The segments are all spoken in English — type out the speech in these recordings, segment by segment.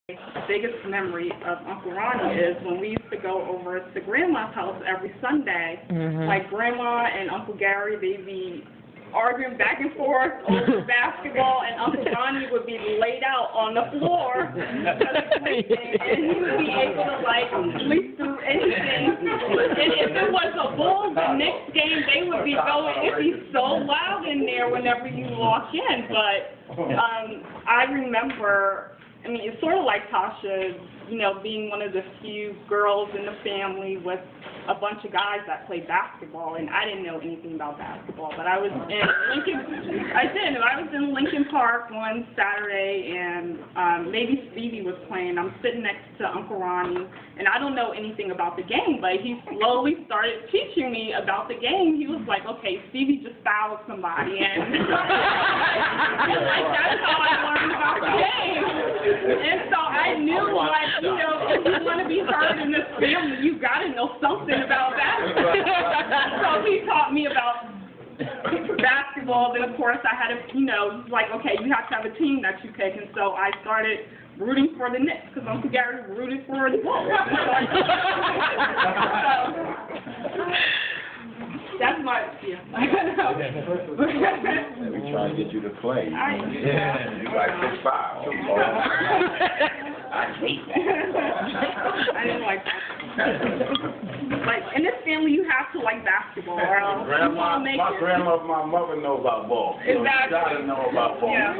The biggest memory of Uncle Ronnie is when we used to go over to Grandma's house every Sunday. Like Grandma and Uncle Gary, they'd be arguing back and forth over basketball, and Uncle Ronnie would be laid out on the floor sleeping, and he would be able to like sleep through anything. And if it was a Bulls and Knicks game, they would be going. It'd be so loud in there whenever you walk in. But I remember. I mean, it's sort of like Tasha, you know, being one of the few girls in the family with a bunch of guys that played basketball, and I didn't know anything about basketball, but I was in Lincoln Park one Saturday, and maybe Stevie was playing. I'm sitting next to Uncle Ronnie, and I don't know anything about the game, but he slowly started teaching me about the game. He was like, okay, Stevie just fouled somebody, and like, that's how I learned about the game. And so I knew, like, you know, if you want to be heard in this family, you got to know something about basketball. So he taught me about basketball. Then, of course, I had to, you know, like, okay, you have to have a team that you pick. And so I started rooting for the Knicks because Uncle Gary rooted for the Bulls. That's my, yeah. We try to get you to play. You like 6'5". I hate that. I didn't like that. Like, in this family, you have to like basketball, or else my mother know about ball. So exactly. You gotta know about ball. Yeah.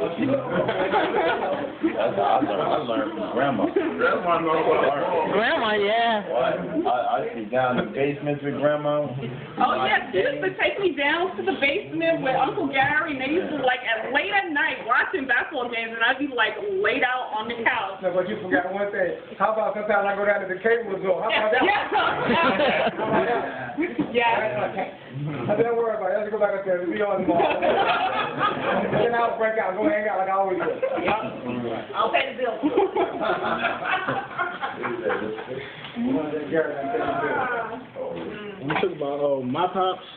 That's how I learned from Grandma. Grandma knows about ball. Grandma, yeah. I see down in the basements with Grandma. Oh, yeah, she used to take me down to the basement with Uncle Gary, and they used to, like, late at night watching basketball games, and I'd be, like, laid out on the couch. No, but you forgot one thing. How about sometimes I go down to the cable zone? How about that? Yeah. Don't worry about it. Let's go back upstairs. We'll be on tomorrow. Then I'll break out. Go hang out like I always do. Yep. I'll pay the bill. When we talk about my pops,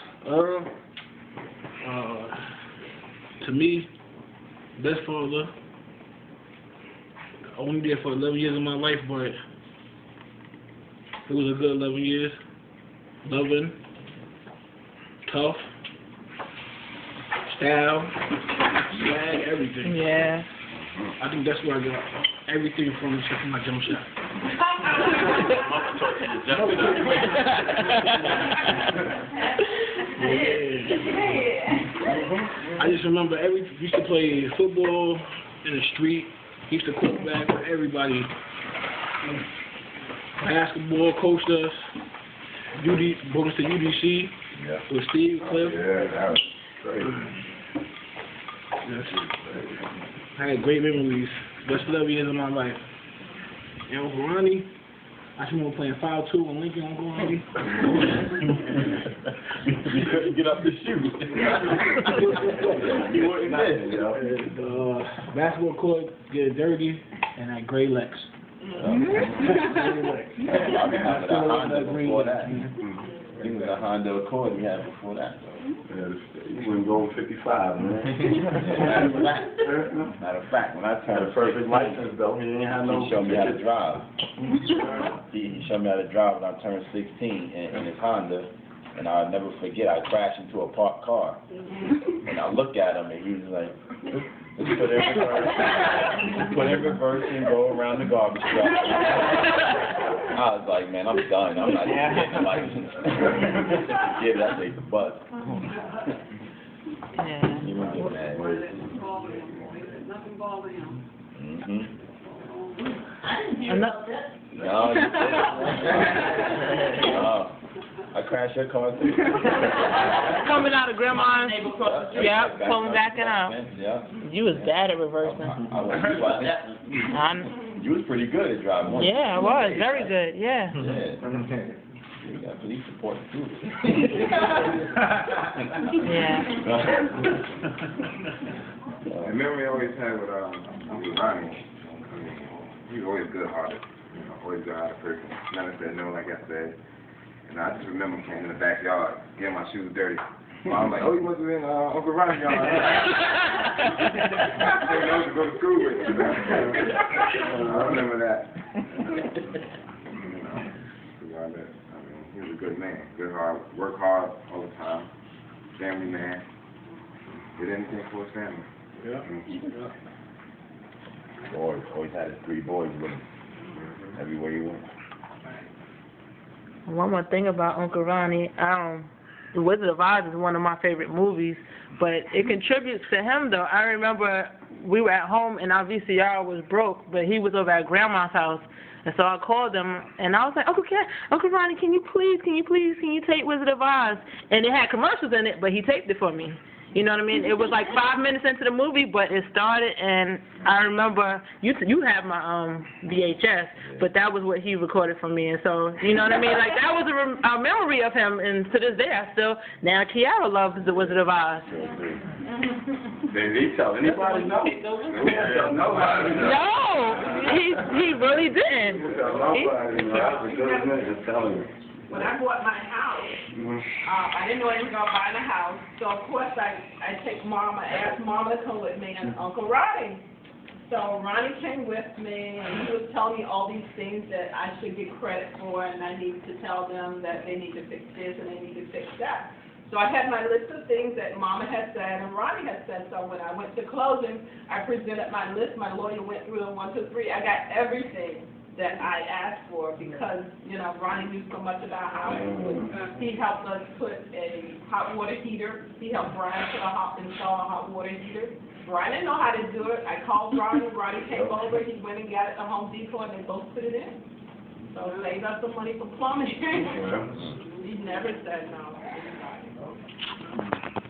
to me, best father, only there for 11 years of my life, but it was a good 11 years. Loving, tough, style, swag, everything. Yeah. I think that's where I got everything from, except for my jump shot. I just remember we used to play football in the street. He used to quarterback with everybody. Basketball coached us. Brought us to UDC with Steve, Cliff. Yeah, that was great. I had great memories. Best 11 years of my life. And Uncle Ronnie, I just remember playing 5-2 in Lincoln, Uncle Ronnie. You couldn't get up the shoot. You wouldn't miss. The basketball court get dirty, and that gray Lex. I had a Honda before that. He was a Honda Accord we had before that. You wouldn't go 55, man. Matter of fact, when I turned a perfect license, though. He didn't have no. He showed me how to drive. He showed me how to drive when I turned 16 in his Honda, and I'll never forget. I crashed into a parked car, and I looked at him, and he was like, "Let's put in reverse and go around the garbage truck." I was like, man, I'm done. I'm not even getting a license. Yeah, that takes the bus. Yeah. He wouldn't get mad. Nothing ball to him. No, you didn't. No. I crashed your car too. Coming out of Grandma's. Yep, pulling back it out. Yeah. You was bad at reversing. You was pretty good at driving. Yeah, I was. Very good, yeah. You got police support too. Yeah. The memory I always had with Uncle Ronnie, he was always good-hearted. You know, always good-hearted person. Never said no, like I said. And I just remember him in the backyard, getting my shoes dirty. I'm like, oh, you must have been Uncle Ronnie, y'all. I used to go to school with you. I remember that. He was a good man. Good hard, work hard all the time. Family man. Did anything for his family. Yeah. Always had his 3 boys with him. Everywhere he went. One more thing about Uncle Ronnie, The Wizard of Oz is one of my favorite movies, but it contributes to him though. I remember we were at home and our VCR was broke, but he was over at Grandma's house, and so I called him and I was like, Uncle Ronnie, can you tape Wizard of Oz? And it had commercials in it, but he taped it for me. You know what I mean? It was like 5 minutes into the movie, but it started, and I remember you have my VHS, but that was what he recorded for me, and so you know what I mean? Like that was a memory of him, and to this day, now Kiara loves The Wizard of Oz. Did he tell anybody? No. No, he really didn't. Just telling you. When I bought my house, I didn't know anything about buying a house, so of course I asked Mama to come with me and Uncle Ronnie. So Ronnie came with me, and he was telling me all these things that I should get credit for, and I need to tell them that they need to fix this and they need to fix that. So I had my list of things that Mama had said and Ronnie had said. So when I went to closing, I presented my list. My lawyer went through them 1, 2, 3. I got everything that I asked for because, you know, Ronnie knew so much about houses. He helped us put a hot water heater. He helped Brian install a hot water heater. Brian didn't know how to do it. I called Ronnie. Ronnie came over. He went and got it at Home Depot, and they both put it in. So it saved us some money for plumbing. He never said no.